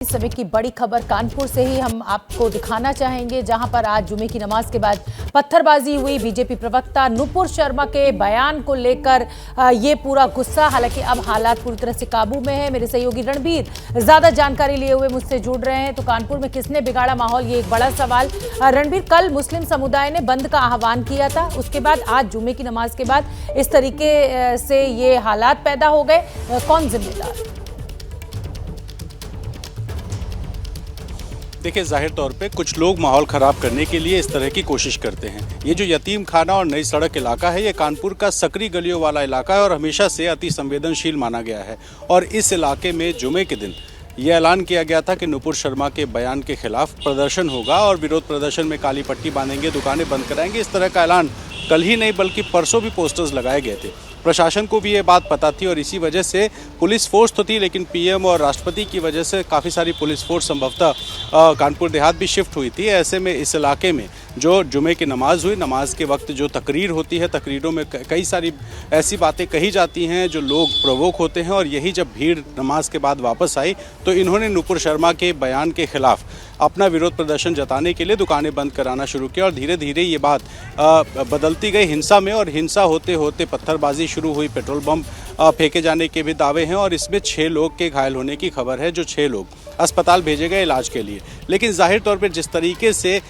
इस समय की बड़ी खबर कानपुर से ही हम आपको दिखाना चाहेंगे, जहां पर आज जुमे की नमाज के बाद पत्थरबाजी हुई। बीजेपी प्रवक्ता नुपुर शर्मा के बयान को लेकर ये पूरा गुस्सा। हालांकि अब हालात पूरी तरह से काबू में है। मेरे सहयोगी रणबीर ज्यादा जानकारी लिए हुए मुझसे जुड़ रहे हैं। तो कानपुर में किसने बिगाड़ा माहौल, ये एक बड़ा सवाल। रणबीर, कल मुस्लिम समुदाय ने बंद का आह्वान किया था, उसके बाद आज जुमे की नमाज के बाद इस तरीके से ये हालात पैदा हो गए, कौन जिम्मेदार? देखिए, जाहिर तौर पे कुछ लोग माहौल ख़राब करने के लिए इस तरह की कोशिश करते हैं। ये जो यतीम खाना और नई सड़क इलाका है, ये कानपुर का सकरी गलियों वाला इलाका है और हमेशा से अति संवेदनशील माना गया है। और इस इलाके में जुमे के दिन ये ऐलान किया गया था कि नुपुर शर्मा के बयान के खिलाफ प्रदर्शन होगा और विरोध प्रदर्शन में काली पट्टी बांधेंगे, दुकानें बंद कराएंगे। इस तरह का ऐलान कल ही नहीं बल्कि परसों भी पोस्टर्स लगाए गए थे। प्रशासन को भी ये बात पता थी और इसी वजह से पुलिस फोर्स तो थी, लेकिन पीएम और राष्ट्रपति की वजह से काफ़ी सारी पुलिस फोर्स संभवतः कानपुर देहात भी शिफ्ट हुई थी। ऐसे में इस इलाके में जो जुमे की नमाज हुई, नमाज के वक्त जो तकरीर होती है, तकरीरों में कई सारी ऐसी बातें कही जाती हैं जो लोग प्रवोक होते हैं। और यही जब भीड़ नमाज के बाद वापस आई तो इन्होंने नुपुर शर्मा के बयान के खिलाफ अपना विरोध प्रदर्शन जताने के लिए दुकानें बंद कराना शुरू किया। और धीरे धीरे ये बात बदलती गई हिंसा में, और हिंसा होते होते पत्थरबाजी शुरू हुई, पेट्रोल बम फेंके जाने के भी दावे हैं। और इसमें 6 लोग के घायल होने की खबर है, जो 6 लोग अस्पताल भेजे गए इलाज के लिए। लेकिन जाहिर तौर पर जिस तरीके से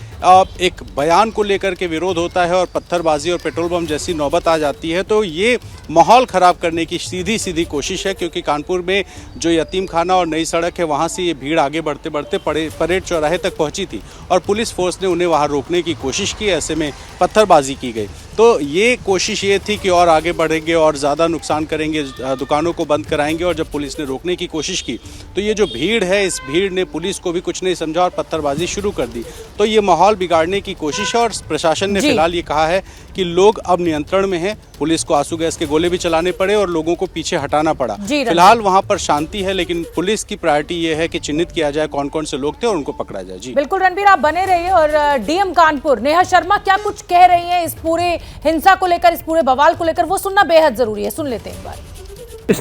एक बयान को लेकर के विरोध होता है और पत्थरबाजी और पेट्रोल बम जैसी नौबत आ जाती है, तो ये माहौल ख़राब करने की सीधी सीधी कोशिश है। क्योंकि कानपुर में जो यतीम खाना और नई सड़क है, वहाँ से ये भीड़ आगे बढ़ते बढ़ते परेड चौराहे तक पहुँची थी और पुलिस फोर्स ने उन्हें वहाँ रोकने की कोशिश की। ऐसे में पत्थरबाजी की गई। तो ये कोशिश ये थी कि और आगे बढ़ेंगे और ज़्यादा नुकसान करेंगे, दुकानों को बंद कराएंगे। और जब पुलिस ने रोकने की कोशिश की तो ये जो भीड़ है, इस भीड़ ने पुलिस को भी कुछ नहीं समझा और पत्थरबाजी शुरू कर दी। तो ये माहौल बिगाड़ने की कोशिश है। और प्रशासन ने फिलहाल ये कहा है कि लोग अब नियंत्रण में हैं। पुलिस को आंसू गैस के गोले भी चलाने पड़े और लोगों को पीछे हटाना पड़ा। फिलहाल वहाँ पर शांति है, लेकिन पुलिस की प्रायोरिटी ये है कि चिन्हित किया जाए कौन कौन से लोग थे और उनको पकड़ा जाए। जी बिल्कुल रणबीर, आप बने रहिए। और डीएम कानपुर नेहा शर्मा क्या कुछ कह रही हैं इस पूरे हिंसा को लेकर, इस पूरे बवाल को लेकर, वो सुनना बेहद जरूरी है। सुन लेते हैं एक बार।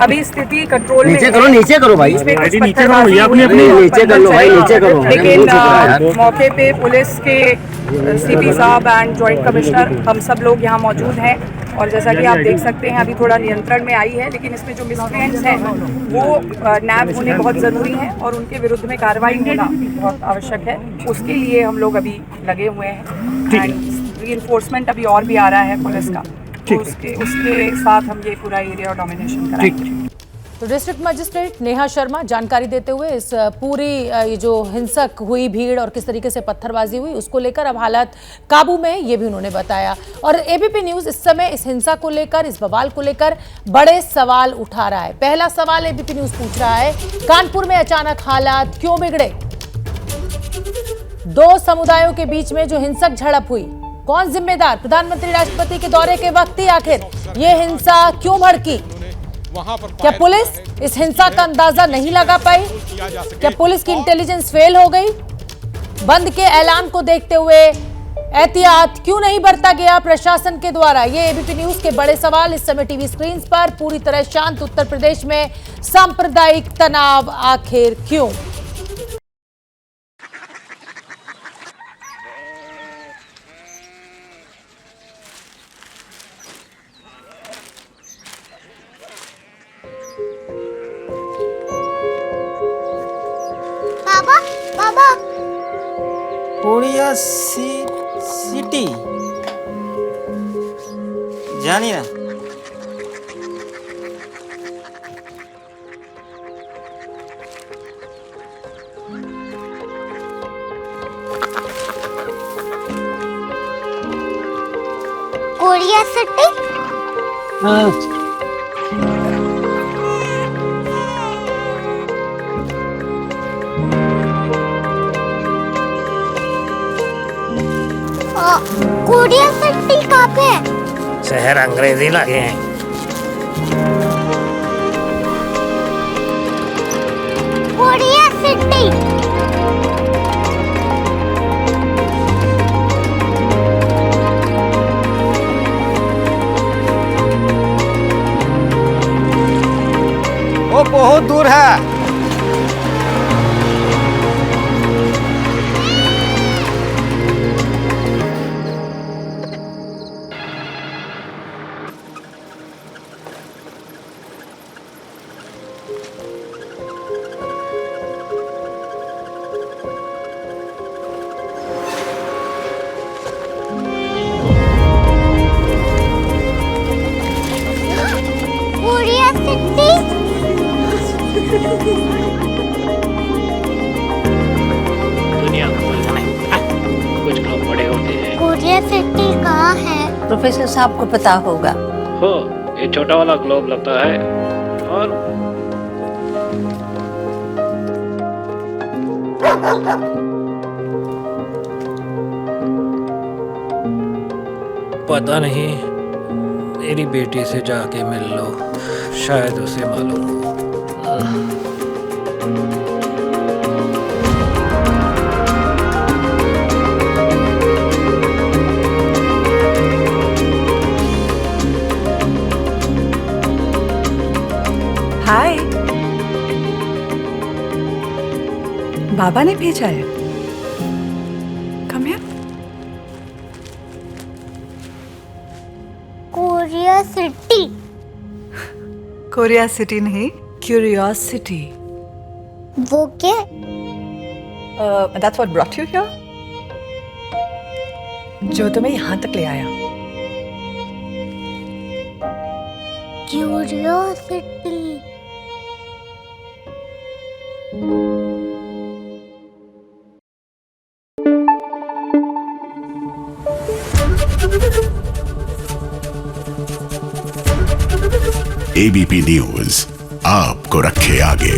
अभी स्थिति कंट्रोल में नीचे करो भाई, नीचे करो भाई, नीचे करो। लेकिन मौके पे पुलिस के सीपी साहब एंड जॉइंट कमिश्नर हम सब लोग यहाँ मौजूद हैं। और जैसा कि आप देख सकते हैं, अभी थोड़ा नियंत्रण में आई है, लेकिन इसमें जो मिसक्रिएंट्स हैं वो नैब होने बहुत ज़रूरी हैं और उनके विरुद्ध में कार्रवाई होना बहुत आवश्यक है। उसके लिए हम लोग अभी लगे हुए हैं एंड रीइंफोर्समेंट अभी और भी आ रहा है पुलिस का, तो उसके साथ हम ये पूरा एरिया डोमिनेशन कराएंगे। तो डिस्ट्रिक्ट मजिस्ट्रेट नेहा शर्मा जानकारी देते हुए इस पूरी ये जो हिंसक हुई भीड़ और किस तरीके से पत्थरबाजी हुई, उसको लेकर अब हालात काबू में है, ये भी उन्होंने बताया। और एबीपी न्यूज़ इस समय इस हिंसा को लेकर, इस बवाल को लेकर बड़े सवाल उठा रहा है। पहला सवाल एबीपी न्यूज़ पूछ रहा है, कानपुर में अचानक हालात क्यों बिगड़े? 2 समुदायों के बीच में जो हिंसक झड़प हुई, कौन जिम्मेदार? प्रधानमंत्री राष्ट्रपति के दौरे के वक्त ही आखिर ये हिंसा क्यों भड़की? क्या पुलिस इस हिंसा का अंदाजा नहीं लगा पाई? क्या पुलिस की इंटेलिजेंस फेल हो गई? बंद के ऐलान को देखते हुए एहतियात क्यों नहीं बरता गया प्रशासन के द्वारा? ये एबीपी न्यूज़ के बड़े सवाल इस समय टीवी स्क्रीन पर। पूरी तरह शांत उत्तर प्रदेश में सांप्रदायिक तनाव आखिर क्यों? कोरिया सिटी जानी ना। Korea city? हाँ। कोरिया सिटी कहाँ पे है? शहर अंग्रेजी लगे हैं। Korea city. वो बहुत दूर है। प्रोफेसर साहब को पता होगा। हो, ये छोटा वाला ग्लोब लगता है और पता नहीं, मेरी बेटी से जाके मिल लो, शायद उसे मालूम हो। हाय, बाबा ने भेजा है। Come here. Korea city. Korea city नहीं, क्यूरियोसिटी। वो क्या? That's what brought you here? जो तुम्हें यहाँ तक ले आया। क्यूरियोसिटी। एबीपी न्यूज आपको रखे आगे।